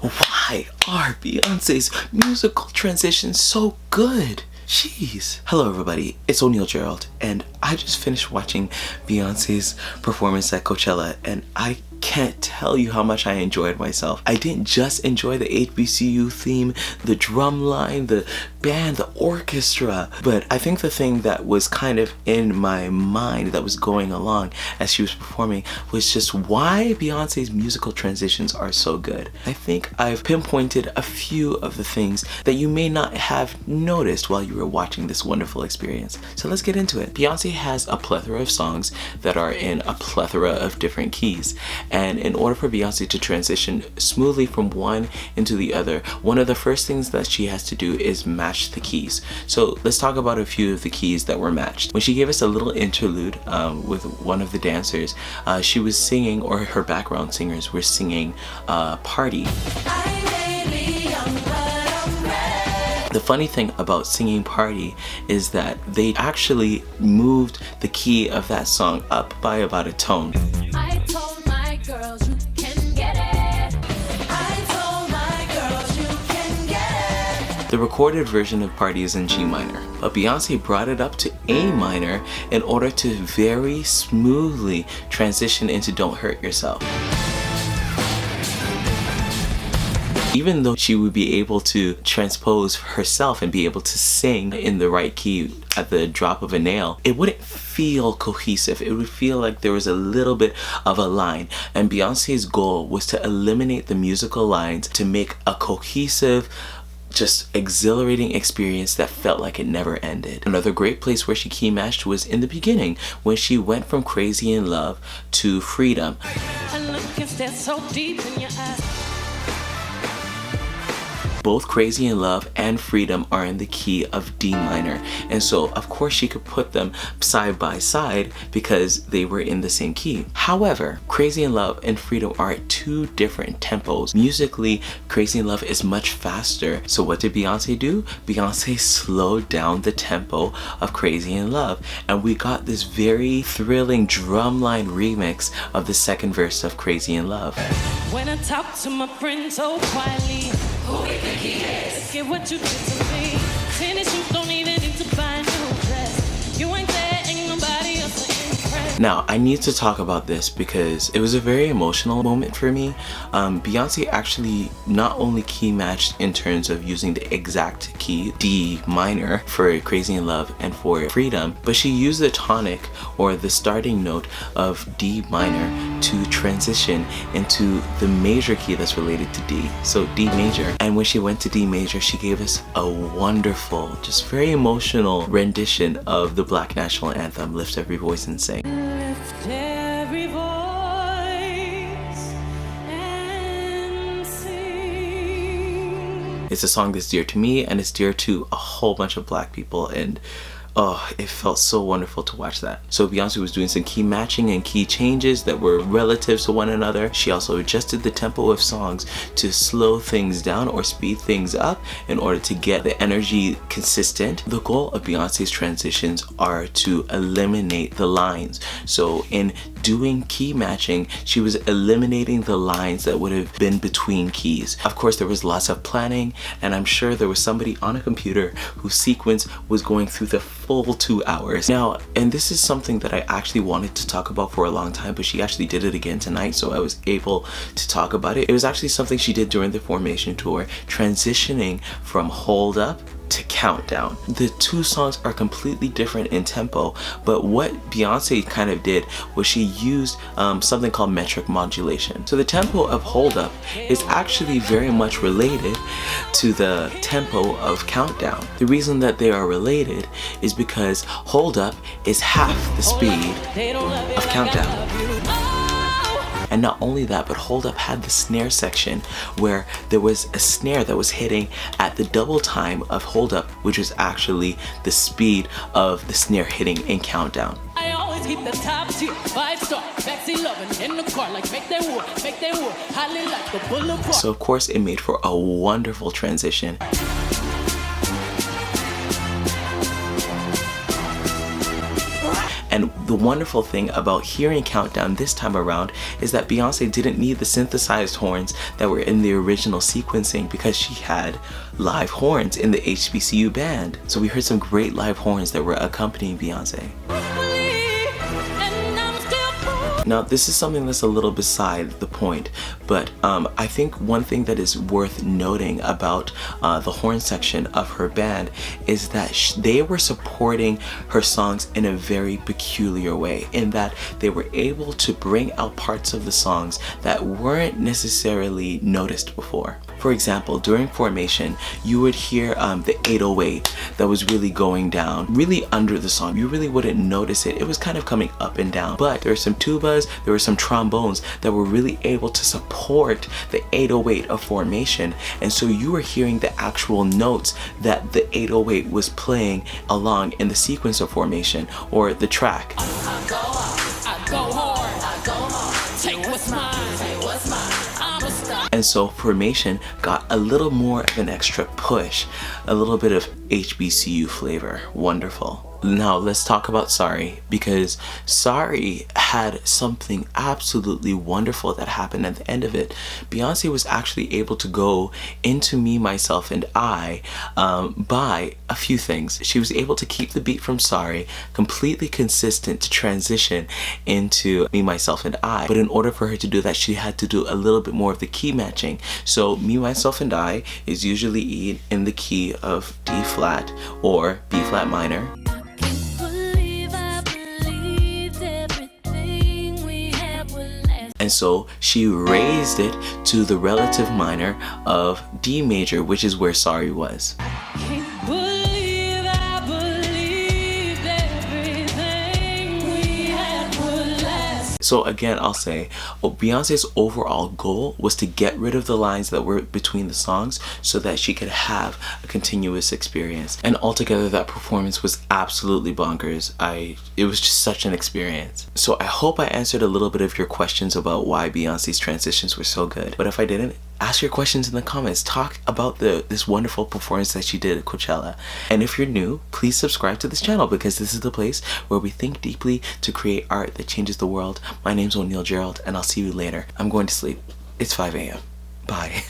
Why are Beyonce's musical transitions so good? Jeez. Hello everybody, it's O'Neal Gerald, and I just finished watching Beyonce's performance at Coachella, and I can't tell you how much I enjoyed myself. I didn't just enjoy the HBCU theme, the drum line, the band, the orchestra, but I think the thing that was kind of in my mind that was going along as she was performing was just why Beyonce's musical transitions are so good. I think I've pinpointed a few of the things that you may not have noticed while you were watching this wonderful experience. So let's get into it. Beyonce has a plethora of songs that are in a plethora of different keys. And in order for Beyonce to transition smoothly from one into the other, one of the first things that she has to do is match the keys. So let's talk about a few of the keys that were matched. When she gave us a little interlude with one of the dancers, she was singing, or her background singers were singing Party. The funny thing about singing Party is that they actually moved the key of that song up by about a tone. I told my girls you can get it. I told my girls you can get it. The recorded version of Party is in G minor, but Beyonce brought it up to A minor in order to very smoothly transition into Don't Hurt Yourself. Even though she would be able to transpose herself and be able to sing in the right key at the drop of a nail, it wouldn't feel cohesive. It would feel like there was a little bit of a line. And Beyonce's goal was to eliminate the musical lines to make a cohesive, just exhilarating experience that felt like it never ended. Another great place where she key matched was in the beginning when she went from Crazy in Love to Freedom. Both Crazy in Love and Freedom are in the key of D minor, and so of course she could put them side by side because they were in the same key. However, Crazy in Love and Freedom are at two different tempos. Musically, Crazy in Love is much faster, so what did Beyonce do? Beyonce slowed down the tempo of Crazy in Love, and we got this very thrilling drumline remix of the second verse of Crazy in Love. When I talk to my friends so quietly, who you think he is? Get what you did to me. Tennis shoes don't even need to buy a new dress. You ain't there, ain't nobody else to impress. Now, I need to talk about this because it was a very emotional moment for me. Beyonce actually not only key matched in terms of using the exact key, D minor, for Crazy in Love and for Freedom, but she used the tonic or the starting note of D minor to transition into the major key that's related to D, so D major. And when she went to D major, she gave us a wonderful, just very emotional rendition of the Black National Anthem, Lift Every Voice and Sing. Lift every voice and sing. It's a song that's dear to me, and it's dear to a whole bunch of Black people, and oh, it felt so wonderful to watch that. So Beyonce was doing some key matching and key changes that were relative to one another. She also adjusted the tempo of songs to slow things down or speed things up in order to get the energy consistent. The goal of Beyonce's transitions are to eliminate the lines. So in doing key matching, she was eliminating the lines that would have been between keys. Of course, there was lots of planning, and I'm sure there was somebody on a computer whose sequence was going through the full 2 hours. Now, and this is something that I actually wanted to talk about for a long time, but she actually did it again tonight, so I was able to talk about it. It was actually something she did during the Formation tour, transitioning from Hold Up to Countdown. The two songs are completely different in tempo, but what Beyonce kind of did was she used something called metric modulation. So the tempo of Hold Up is actually very much related to the tempo of Countdown. The reason that they are related is because Hold Up is half the speed of Countdown. And not only that, but Hold Up had the snare section where there was a snare that was hitting at the double time of Hold Up, which was actually the speed of the snare hitting in Countdown. I always keep the top tier, 5-star, sexy loving in the car, like make that war, highly like the boulevard. So of course it made for a wonderful transition. And the wonderful thing about hearing Countdown this time around is that Beyonce didn't need the synthesized horns that were in the original sequencing because she had live horns in the HBCU band. So we heard some great live horns that were accompanying Beyonce. Now, this is something that's a little beside the point, but I think one thing that is worth noting about the horn section of her band is that they were supporting her songs in a very peculiar way, in that they were able to bring out parts of the songs that weren't necessarily noticed before. For example, during Formation, you would hear the 808 that was really going down, really under the song. You really wouldn't notice it. It was kind of coming up and down, but there were some tubas, there were some trombones that were really able to support the 808 of Formation. And so you were hearing the actual notes that the 808 was playing along in the sequence of Formation, or the track. I go hard, I go hard, take what's mine, take what's mine. And so Formation got a little more of an extra push, a little bit of HBCU flavor. Wonderful. Now let's talk about Sorry, because Sorry had something absolutely wonderful that happened at the end of it. Beyonce was actually able to go into Me, Myself, and I by a few things. She was able to keep the beat from Sorry completely consistent to transition into Me, Myself, and I. But in order for her to do that, she had to do a little bit more of the key matching. So Me, Myself, and I is usually in the key of D flat or B flat minor. And so she raised it to the relative minor of D major, which is where Sorry was. So again, I'll say, Beyonce's overall goal was to get rid of the lines that were between the songs so that she could have a continuous experience. And altogether, that performance was absolutely bonkers. It was just such an experience. So I hope I answered a little bit of your questions about why Beyonce's transitions were so good. But if I didn't, ask your questions in the comments. Talk about this wonderful performance that she did at Coachella. And if you're new, please subscribe to this channel, because this is the place where we think deeply to create art that changes the world. My name's Gerald, and I'll see you later. I'm going to sleep. It's 5 a.m. Bye.